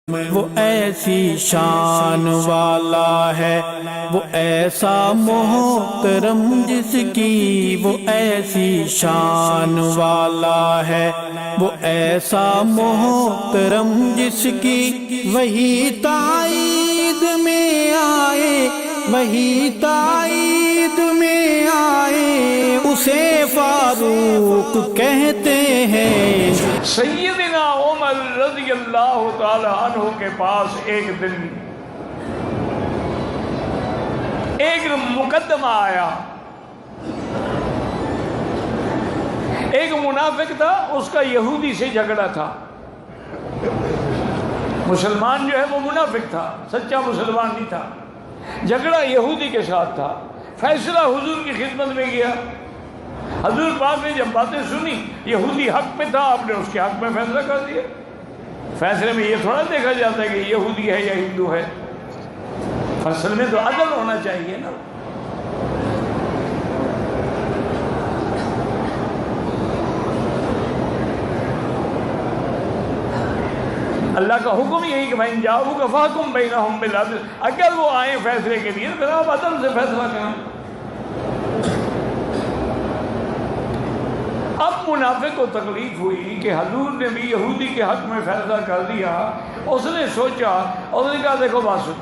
وہ ایسی شان والا ہے، وہ ایسا محترم جس کی وہ ایسی شان والا ہے، وہ ایسا محترم جس کی وہی تائید میں آئے، وہی تائید میں آئے، اسے فاروق کہتے ہیں۔ سیدنا عمر رضی اللہ تعالی عنہ کے پاس ایک دن ایک مقدمہ آیا۔ ایک منافق تھا، اس کا یہودی سے جھگڑا تھا۔ مسلمان جو ہے وہ منافق تھا، سچا مسلمان نہیں تھا، جھگڑا یہودی کے ساتھ تھا۔ فیصلہ حضور کی خدمت میں گیا۔ حضور پاک نے جب باتیں سنی، یہودی حق پہ تھا، آپ نے اس کے حق میں فیصلہ کر دیا۔ فیصلے میں یہ تھوڑا دیکھا جاتا ہے کہ یہودی ہے یا ہندو ہے، اصل میں تو عدل ہونا چاہیے نا۔ اللہ کا حکم یہی کہ بھائی جاؤ فاحکم بینہم بالعدل، اگر وہ آئیں فیصلے کے لیے پھر آپ عدل سے فیصلہ کریں۔ اب منافق کو تکلیف ہوئی کہ حضور نے بھی یہودی کے حق میں فیصلہ کر دیا۔ اس نے سوچا، اس نے کہا دیکھو بات سن،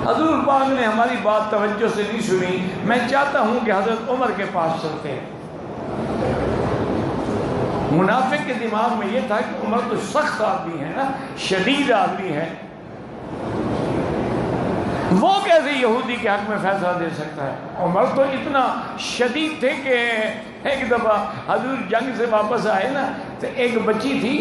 حضور پاک نے ہماری بات توجہ سے نہیں سنی، میں چاہتا ہوں کہ حضرت عمر کے پاس چلتے ہیں۔ منافق کے دماغ میں یہ تھا کہ عمر تو سخت آدمی ہے نا، شدید آدمی ہے، وہ کیسے یہودی کے حق میں فیصلہ دے سکتا ہے۔ عمر تو اتنا شدید تھے کہ ایک دفعہ حضور جنگ سے واپس آئے نا، تو ایک بچی تھی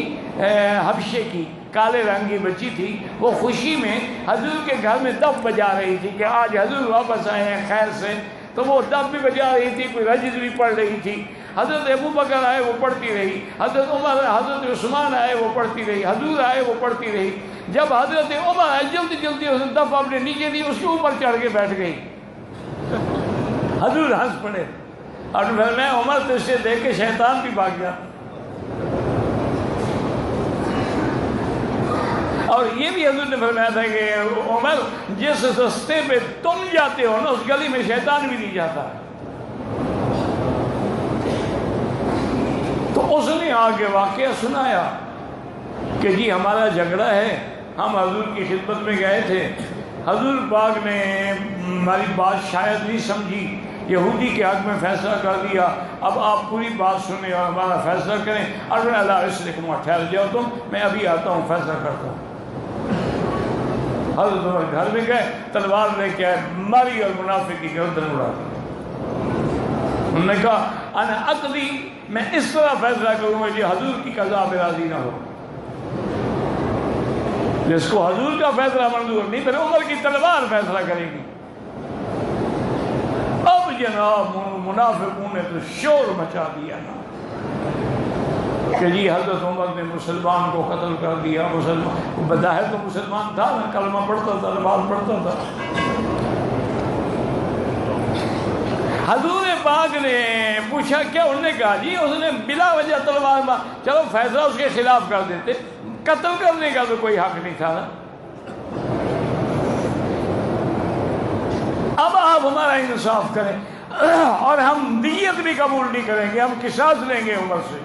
حبشے کی، کالے رنگ کی بچی تھی، وہ خوشی میں حضور کے گھر میں دف بجا رہی تھی کہ آج حضور واپس آئے ہیں خیر سے، تو وہ دف بھی بجا رہی تھی، کوئی رجز بھی پڑھ رہی تھی۔ حضرت ابو بکر آئے، وہ پڑھتی رہی، حضرت عمر، حضرت عثمان آئے، وہ پڑھتی رہی، حضور آئے، وہ پڑھتی رہی۔ جب حضرت عمر آئے، جلدی جلدی اس نے دف اپنے نیچے دی، اس کے اوپر چڑھ کے بیٹھ گئی۔ حضور ہنس پڑے اور میں عمر تو اسے دیکھ کے شیطان بھی بھاگ گیا۔ اور یہ بھی حضور نے فرمایا تھا کہ عمر جس رستے پہ تم جاتے ہو نا، اس گلی میں شیطان بھی نہیں جاتا۔ تو اس نے آگے واقعہ سنایا کہ جی ہمارا جھگڑا ہے، ہم حضور کی خدمت میں گئے تھے، حضور پاک نے ہماری بات شاید نہیں سمجھی، یہودی کے حق میں فیصلہ کر دیا، اب آپ پوری بات سنیں اور ہمارا فیصلہ کریں۔ اور اللہ رسلکم، ٹھہر جاؤ تم، میں ابھی آتا ہوں، فیصلہ کرتا ہوں۔ حضرت عمر گھر میں گئے، تلوار لے کے آئے، ماری اور منافق کی گردن اڑا دی۔ انہوں نے کہا انا اقضی، میں اس طرح فیصلہ کروں گا کہ حضور کی قضا پہ راضی نہ ہو، جس کو حضور کا فیصلہ منظور نہیں، پھر عمر کی تلوار فیصلہ کرے گی۔ اب جناب منافقوں نے تو شور مچا دیا نا کہ جی حضرت عمر نے مسلمان کو قتل کر دیا۔ مسلمان بظاہر تو مسلمان تھا نا، کلمہ پڑھتا تھا، نماز پڑھتا تھا۔ حضور پاک نے پوچھا کیا؟ انہوں نے کہا جی اس نے بلا وجہ تلوار مار، چلو فیصلہ اس کے خلاف کر دیتے، قتل کرنے کا تو کوئی حق نہیں تھا نا۔ اب آپ ہمارا انصاف کریں اور ہم دیت بھی قبول نہیں کریں گے، ہم قصاص لیں گے عمر سے۔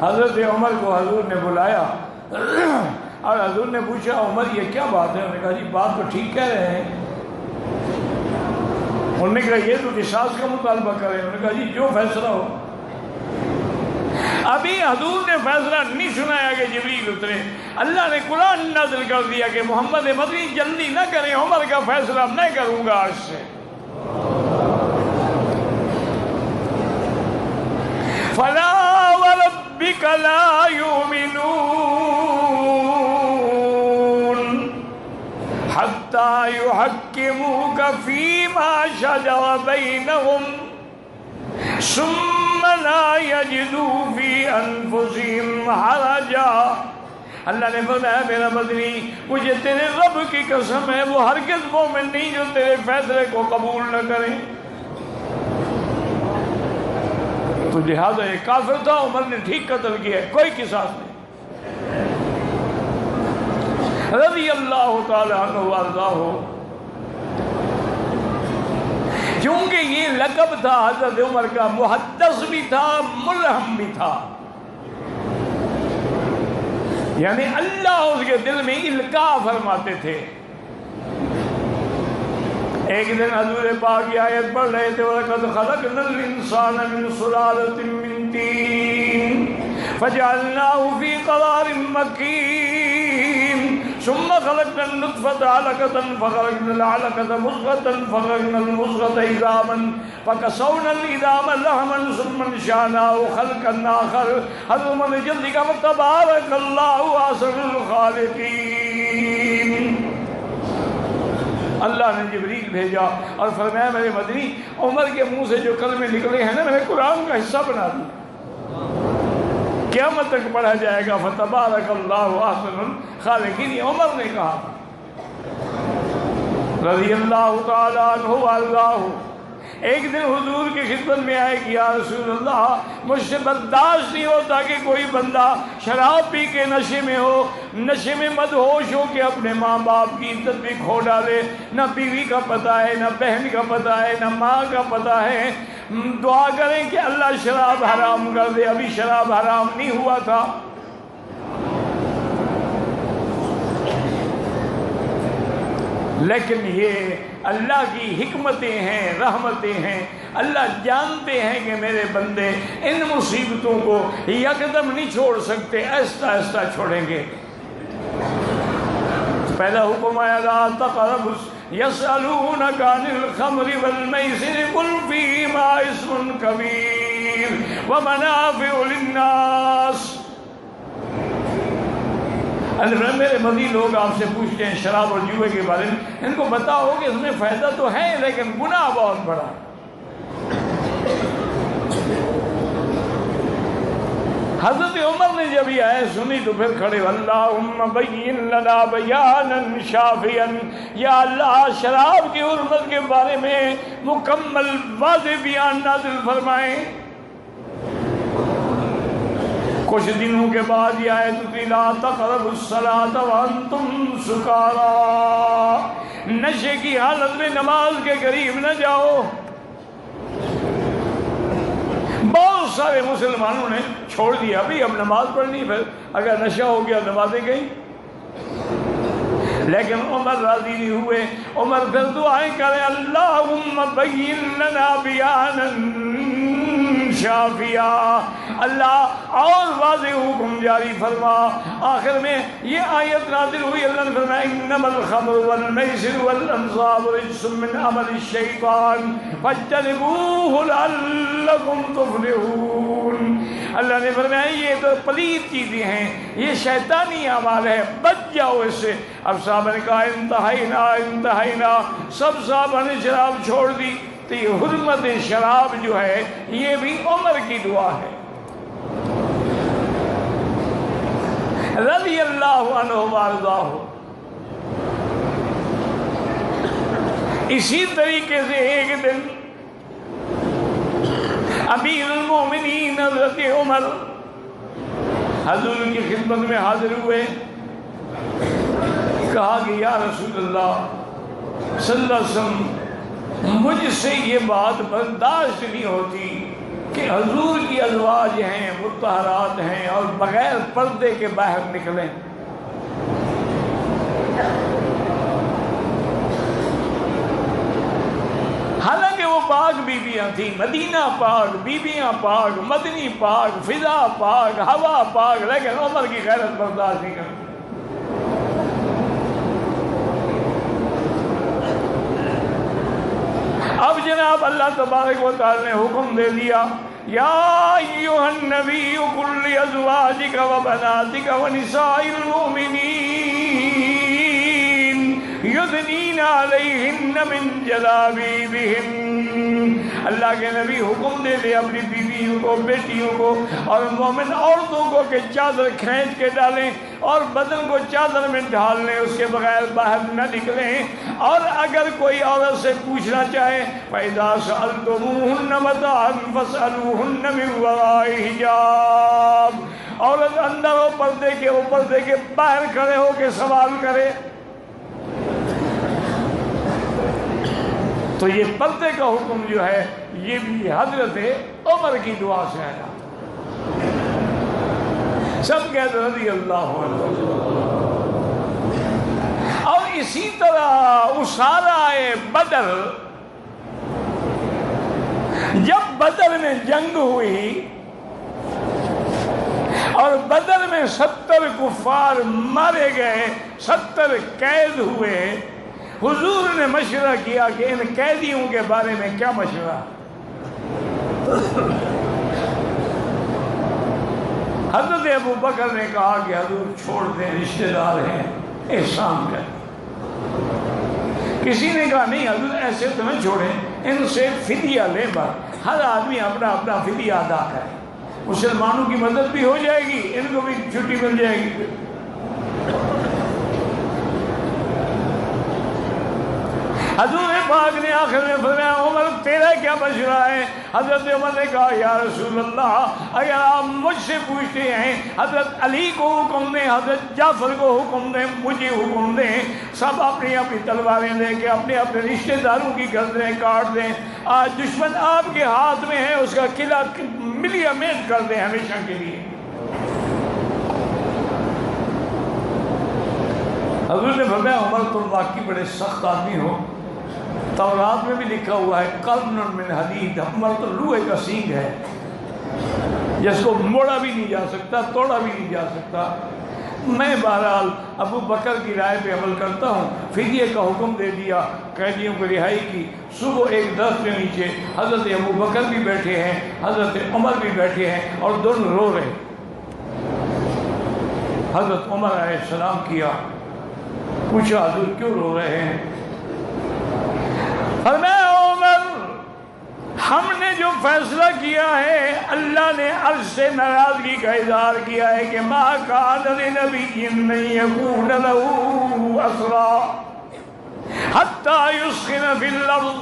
حضرت عمر کو حضور نے بلایا اور حضور نے پوچھا عمر یہ کیا بات ہے؟ انہوں نے کہا جی بات تو ٹھیک کہہ رہے ہیں۔ انہوں نے کہا یہ تو قصاص کا مطالبہ کریں۔ انہوں نے کہا جی جو فیصلہ ہو۔ ابھی حضور نے فیصلہ نہیں سنایا کہ جبریل اترے، اللہ نے قرآن نازل کر دیا کہ محمد مدنی جلدی نہ کریں، عمر کا فیصلہ میں کروں گا آج سے۔ فلا وربك لا يؤمنون حتى يحكموك فيما شجر بينهم ثم لا يجدوا في أنفسهم حرجا۔ اللہ نے فرمایا میرا مدنی مجھے تیرے رب کی قسم ہے، وہ ہرگز مومن نہیں جو تیرے فیصلے کو قبول نہ کریں۔ تو لہذا یہ کافر تھا، عمر نے ٹھیک قتل کیا، کوئی قصاص نہیں۔ رضی اللہ تعالی عنہ وارضاہ، کیونکہ یہ لقب تھا حضرت عمر کا، محدث بھی تھا، ملہم بھی تھا، یعنی اللہ اس کے دل میں القاء فرماتے تھے۔ ایک دن حضور پاک کی آیت پڑھ رہے تھے، وَلَقَدْ خَلَقْنَا الْإِنسَانَ مِنْ سُلَالَةٍ مِّن طِينٍ فَجَعَلْنَاهُ فِي قَرَارٍ مَّكِينٍ ثُمَّ خَلَقْنَا النُّطْفَةَ عَلَقَةً فَخَلَقْنَا الْعَلَقَةَ مُضْغَةً فَخَلَقْنَا الْمُضْغَةَ عِظَامًا فَكَسَوْنَا الْعِظَامَ لَحْمًا ثُمَّ انشَأْنَاهُ خَلْقًا آخَرَ۔ حضرت عمر نے جلدی کہا تبارک اللہ احسن الخالقین۔ اللہ نے جبریل بھیجا اور فرمایا میرے مدنی، عمر کے منہ سے جو کلمے نکلے ہیں نا، میں نے قرآن کا حصہ بنا دیا، قیامت تک پڑھا جائے گا فتبارک اللہ احسن الخالقین۔ یہ عمر نے کہا رضی اللہ تعالی عنہ وارضاہ۔ ایک دن حضور کی خدمت میں آئے کہ یا رسول اللہ، مجھ سے برداشت نہیں ہوتا کہ کوئی بندہ شراب پی کے نشے میں ہو، نشے میں مدہوش ہو کے اپنے ماں باپ کی عزت بھی کھو ڈالے، نہ بیوی کا پتہ ہے، نہ بہن کا پتہ ہے، نہ ماں کا پتہ ہے۔ دعا کریں کہ اللہ شراب حرام کر دے، ابھی شراب حرام نہیں ہوا تھا۔ لیکن یہ اللہ کی حکمتیں ہیں، رحمتیں ہیں۔ اللہ جانتے ہیں کہ میرے بندے ان مصیبتوں کو یکدم نہیں چھوڑ سکتے، آہستہ آہستہ چھوڑیں گے۔ پہلا حکم آیا لا تقربوا يسألونك عن الخمر والميسر قل فيهما اسم كبير ومنافع للناس۔ میرے مدی لوگ آپ سے پوچھتے ہیں شراب اور جوئے کے بارے میں، ان کو بتاؤ کہ اس میں فائدہ تو ہے لیکن گناہ بہت بڑا۔ حضرت عمر نے جب یہ آیت سنی تو پھر کھڑے اللہم بین لنا بیانا شافیا، یا اللہ شراب کی حرمت کے بارے میں مکمل واضح بیان نازل فرمائیں۔ کچھ دنوں کے بعد یہ آیت اتری لا تقربوا الصلاۃ وانتم سکارا، نشے کی حالت میں نماز کے قریب نہ جاؤ۔ بہت سارے مسلمانوں نے چھوڑ دیا، ابھی اب نماز پڑھنی، پھر اگر نشہ ہو گیا نمازیں گئیں۔ لیکن عمر راضی نہیں ہوئے، عمر پھر دعائیں کریں اللہم بین لنا بیانا شافیا، اللہ اور واضح حکم جاری فرما۔ آخر میں یہ آیت نازل ہوئی، اللہ نے فرمایا انما الخمر والمیسر والانصاب رجس من عمل الشیطان فاجتنبوه لعلکم تفلحون۔ اللہ نے فرمایا یہ تو پلید چیزیں ہیں، یہ شیطانی اعمال ہے، بچ جاؤ اس سے۔ اب صحابہ نے کہا انتہینا، سب صحابہ نے شراب چھوڑ دی۔ تو یہ حرمت شراب جو ہے یہ بھی عمر کی دعا ہے رضی اللہ عنہ وارضاہ۔ اسی طریقے سے ایک دن امیر المومنین حضرت عمر حضور کی خدمت میں حاضر ہوئے، کہا کہ یا رسول اللہ صلی اللہ علیہ وسلم، مجھ سے یہ بات برداشت نہیں ہوتی کہ حضور کی ازواج ہیں، مطہرات ہیں، اور بغیر پردے کے باہر نکلیں۔ حالانکہ وہ پاک بیویاں تھیں، مدینہ پاک، بیویاں پاک، مدنی پاک، فضا پاک، ہوا پاک، لیکن عمر کی غیرت برداشت نہیں کرتی۔ اب جناب اللہ تبارک و تعالی نے حکم دے دیا یا ایھا النبی قل لازواجک و بناتک و نساء المؤمنین یدنین علیہن من جلابیبہن۔ اللہ کے نبی حکم دے دے اپنی بیویوں کو، بیٹیوں کو اور مومن عورتوں کو کہ چادر کھینچ کے ڈالیں اور بدن کو چادر میں ڈھال لیں، اس کے بغیر باہر نہ نکلیں۔ اور اگر کوئی عورت سے پوچھنا چاہے فَإِذَا سَأَلْتُمُوهُنَّ مَتَاعًا فَاسْأَلُوهُنَّ مِنْ وَرَاءِ حِجَابٍ، عورت اندر ہو پردے کے، وہ پردے کے باہر کھڑے ہو کے سوال کرے۔ تو یہ پردے کا حکم جو ہے یہ بھی حضرت عمر کی دعا سے آیا۔ سب کہتے رضی اللہ عنہ۔ اور اسی طرح اسارہ بدر، جب بدر میں جنگ ہوئی اور بدر میں 70 کفار مارے گئے، 70 قید ہوئے، حضور نے مشورہ کیا کہ ان قیدیوں کے بارے میں کیا مشورہ؟ حضرت ابو بکر نے کہا کہ حضور چھوڑ دیں، رشتہ دار ہیں، احسان کریں۔ کسی نے کہا نہیں حضور ایسے تو نہ چھوڑیں، ان سے فدیہ لیں، بات ہر آدمی اپنا اپنا فدیہ ادا کرے، مسلمانوں کی مدد بھی ہو جائے گی، ان کو بھی چھٹی مل جائے گی۔ حضور پاک نے آخر میں فرمایا عمر تیرا کیا مشورہ ہے؟ حضرت عمر نے کہا یا رسول اللہ اگر آپ مجھ سے پوچھتے ہیں حضرت علی کو حکم دیں، حضرت جعفر کو حکم دیں، مجھے حکم دیں، سب اپنی اپنی تلواریں لے کے اپنے اپنے رشتہ داروں کی گردنیں کاٹ دیں، آج دشمن آپ کے ہاتھ میں ہے، اس کا قلعہ ملی امیٹ کر دیں ہمیشہ کے لیے۔ حضور نے فرمایا عمر تم واقعی بڑے سخت آدمی ہو، تورات میں بھی لکھا ہوا ہے قرن من حدید، عمر تو لوہے کا سینگ ہے جس کو موڑا بھی نہیں جا سکتا، توڑا بھی نہیں جا سکتا۔ میں بہرحال ابو بکر کی رائے پہ عمل کرتا ہوں، فدیے کا حکم دے دیا، قیدیوں کو رہائی کی۔ صبح ایک درخت کے نیچے حضرت ابو بکر بھی بیٹھے ہیں، حضرت عمر بھی بیٹھے ہیں اور دونوں رو رہے۔ حضرت عمر علیہ السلام کیا، پوچھا حضور کیوں رو رہے ہیں؟ فرمایا عمر ہم نے جو فیصلہ کیا ہے اللہ نے عرش سے ناراضگی کا اظہار کیا ہے کہ ما کان لنبی ان یکون له اسری حتی یسخن فی الارض،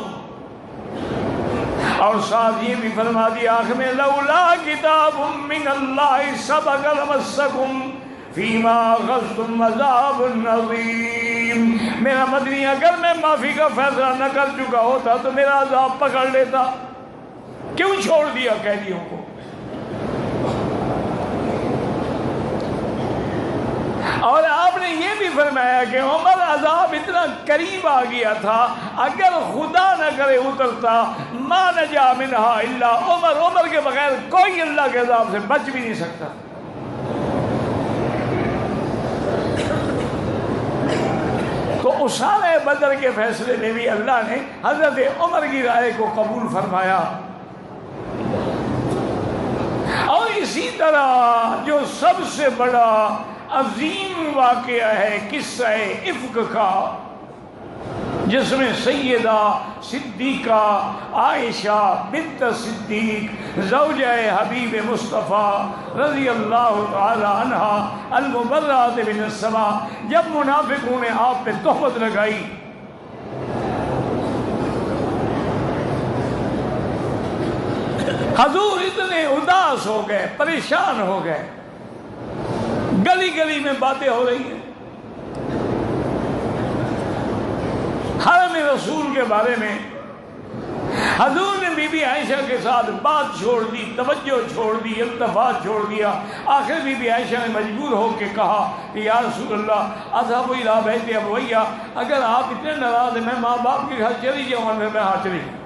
اور ساتھ یہ بھی فرما دیا آخر میں لولا کتاب من اللہ سبق لمسکم فیما غزتم عذاب عظیم۔ میرا مدنی اگر میں معافی کا فیصلہ نہ کر چکا ہوتا تو میرا عذاب پکڑ لیتا، کیوں چھوڑ دیا قیدیوں کو؟ اور آپ نے یہ بھی فرمایا کہ عمر عذاب اتنا قریب آ گیا تھا، اگر خدا نہ کرے اترتا ما نجا منہا الا عمر، عمر کے بغیر کوئی اللہ کے عذاب سے بچ بھی نہیں سکتا۔ تو اسامہ بدر کے فیصلے میں بھی اللہ نے حضرت عمر کی رائے کو قبول فرمایا۔ اور اسی طرح جو سب سے بڑا عظیم واقعہ ہے قصہ افک کا، جس میں سیدہ صدیقہ عائشہ بنت صدیق زوجہ حبیب مصطفیٰ رضی اللہ تعالی عنہ المبرات من السماء، جب منافقوں نے آپ پہ تہمت لگائی حضور اتنے اداس ہو گئے، پریشان ہو گئے، گلی گلی میں باتیں ہو رہی ہیں حرم رسول کے بارے میں۔ حضور نے بی بی عائشہ کے ساتھ بات چھوڑ دی، توجہ چھوڑ دی، التفات چھوڑ دیا۔ آخر بی بی عائشہ نے مجبور ہو کے کہا کہ یا رسول اللہ اذهب الى بیت ابویہ، اگر آپ اتنے ناراض ہیں میں ماں باپ کے گھر چلی جاؤں، میں ہاں چلی جاؤں۔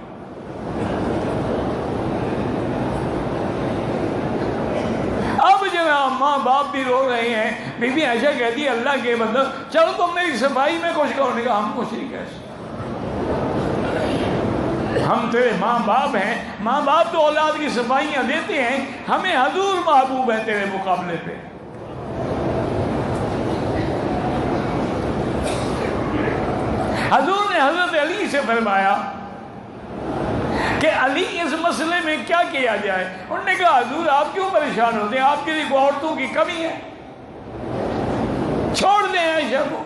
اب جناب ماں باپ بھی رو رہے ہیں، بی بی عائشہ کہتی ہے اللہ کے بندہ چلو تم میری صفائی میں کچھ کرو۔ نے کہا ہم کچھ نہیں کہہ سکتے، ہم تیرے ماں باپ ہیں، ماں باپ تو اولاد کی صفائیاں دیتے ہیں، ہمیں حضور محبوب ہے تیرے مقابلے پہ۔ حضور نے حضرت علی سے فرمایا کہ علی اس مسئلے میں کیا کیا جائے؟ انہوں نے کہا حضور آپ کیوں پریشان ہوتے ہیں؟ آپ کے لیے عورتوں کی کمی ہے، چھوڑ دیں عائشہ کو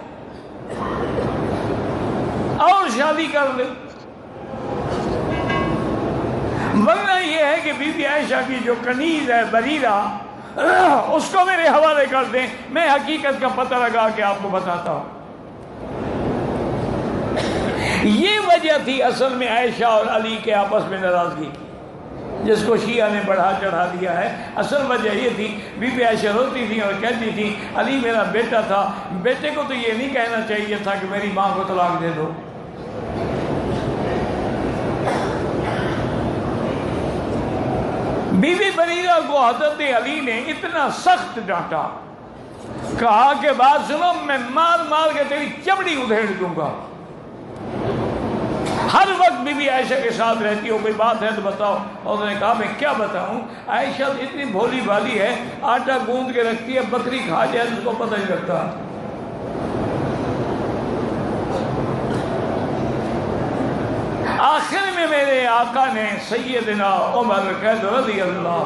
اور شادی کر لیں، ورنہ یہ ہے کہ بی بی عائشہ کی جو کنیز ہے بریرہ اس کو میرے حوالے کر دیں، میں حقیقت کا پتہ لگا کے آپ کو بتاتا ہوں۔ یہ وجہ تھی اصل میں عائشہ اور علی کے آپس میں ناراضگی کی، جس کو شیعہ نے بڑھا چڑھا دیا ہے۔ اصل وجہ یہ تھی، بی بی عائشہ روتی تھی اور کہتی تھی علی میرا بیٹا تھا، بیٹے کو تو یہ نہیں کہنا چاہیے تھا کہ میری ماں کو طلاق دے دو۔ بی بی بریرہ کو حضرت علی نے اتنا سخت ڈانٹا، کہا کہ بات سنو، میں مار مار کے تیری چمڑی ادھیڑ دوں گا۔ ہر وقت بی بی عائشہ کے ساتھ رہتی ہو، کوئی بات ہے تو بتاؤ۔ اور انہوں نے کہا میں کیا بتاؤں، عائشہ اتنی بھولی بھالی ہے، آٹا گوندھ کے رکھتی ہے، بکری کھا جائے اس کو پتہ نہیں لگتا۔ آخر میں میرے آقا نے سیدنا عمر قید رضی اللہ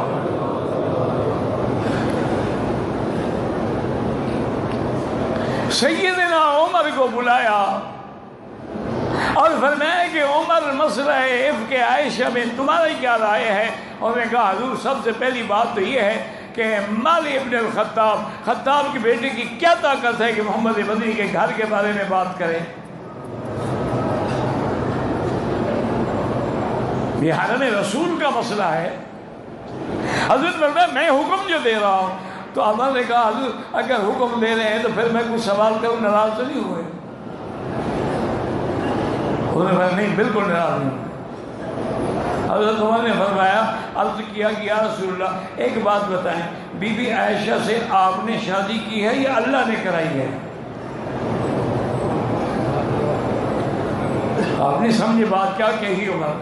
سیدنا عمر کو بلایا اور فرمایا کہ عمر مسئلہ عفق عائشہ میں تمہاری کیا رائے ہے؟ اور نے کہا حضور سب سے پہلی بات تو یہ ہے کہ مالی ابن الخطاب، خطاب کے بیٹے کی کیا طاقت ہے کہ محمد مدنی کے گھر کے بارے میں بات کریں؟ یہ حرم رسول کا مسئلہ ہے۔ حضرت فرمایا میں حکم جو دے رہا ہوں، تو عمر نے کہا حضور اگر حکم دے رہے ہیں تو پھر میں کچھ سوال کروں، ناراض تو نہیں ہوئے؟ انہوں نے فرمایا نہیں بالکل ناراض نہیں۔ حضرت عمر نے فرمایا، عرض کیا کہ یا رسول اللہ ایک بات بتائیں، بی بی عائشہ سے آپ نے شادی کی ہے یا اللہ نے کرائی ہے؟ آپ نے سمجھے بات کیا کہی عمر؟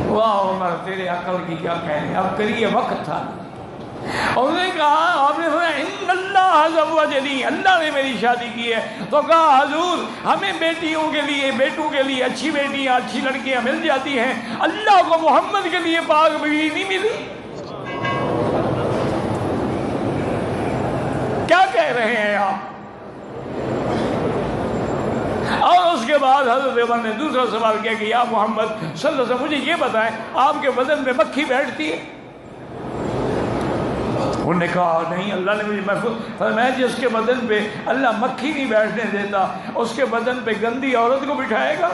واہ عمر تیرے عقل کی کیا کہنے، اب کریے وقت تھا۔ اور انہوں نے کہا، آپ نے فرمایا ان اللہ زوجنی، اللہ نے میری شادی کی ہے۔ تو کہا حضور ہمیں بیٹیوں کے لیے، بیٹوں کے لیے اچھی بیٹیاں اچھی لڑکیاں مل جاتی ہیں، اللہ کو محمد کے لیے پاک بیوی نہیں ملی؟ کیا کہہ رہے ہیں آپ؟ اور اس کے بعد حضرت عمر نے دوسرا سوال کیا کہ یا محمد صلی اللہ علیہ وسلم مجھے یہ بتائیں آپ کے بدن میں مکھی بیٹھتی ہے؟ انہوں نے کہا نہیں، اللہ نے مجھے محفوظ فرمایا جس کے بدن پہ اللہ مکھی نہیں بیٹھنے دیتا اس کے بدن پہ گندی عورت کو بٹھائے گا؟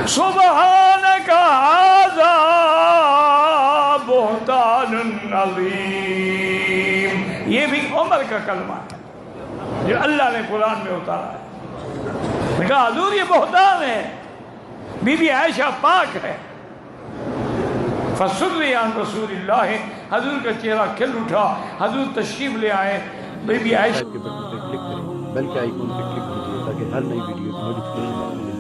سبحانک ھذا بہتان عظیم، یہ بھی عمر کا کلمہ ہے جو اللہ نے قرآن میں اتارا ہے۔ میں کہا حضور یہ بہتان ہے، بی بی عائشہ پاک ہے۔ فصلی عن رسول اللہ، حضور کا چہرہ کھل اٹھا، حضور تشریف لے آئے۔ بی بی عائشہ کے بٹن پہ کلک کریں، بیل کے آئیکن پہ کلک کیجیے تاکہ ہر نئی ویڈیو کی نوٹیفکیشن